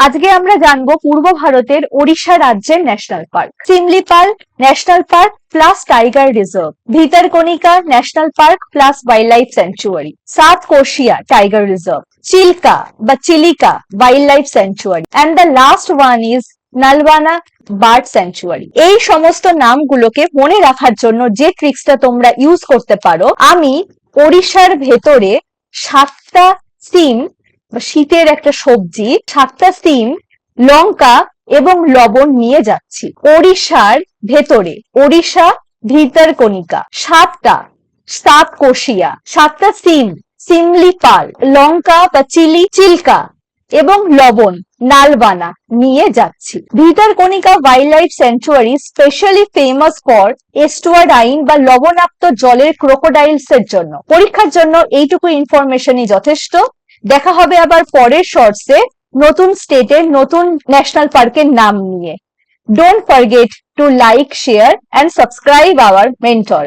আজকে আমরা জানবো পূর্ব ভারতের ওড়িশা রাজ্যের national park. Similipal national park plus tiger reserve, Bhitarkanika national park plus wildlife sanctuary, Satkosia tiger reserve, Chilka বা Chilika wildlife sanctuary, and the last one is Nalabana bird sanctuary. এই সমস্ত নামগুলোকে মনে রাখার জন্য যে ট্রিক্সটা তোমরা ইউজ করতে পারো, আমি ওড়িশার ভেতরে 7টা সিম, শীতের একটা সবজি, 7টা সিম, লঙ্কা এবং লবণ নিয়ে যাচ্ছি ওড়িশার ভেতরে। ওড়িশা ভিতরকনিকা 7টা, সাতকোশিয়া 7টা সিম, সিমলিপাল লঙ্কা বা চিল্কা এবং লবণ নালবানা নিয়ে যাচ্ছি। Bhitarkanika wildlife sanctuary specially famous for estuarine বা লবণাক্ত জলের ক্রোকোডাইলস এর জন্য। পরীক্ষার জন্য এইটুকু ইনফরমেশনই যথেষ্ট। দেখা হবে আবার পরের শর্টসে নতুন স্টেটের নতুন ন্যাশনাল পার্কের নাম নিয়ে। Don't forget to like, share and subscribe our মেন্টরা।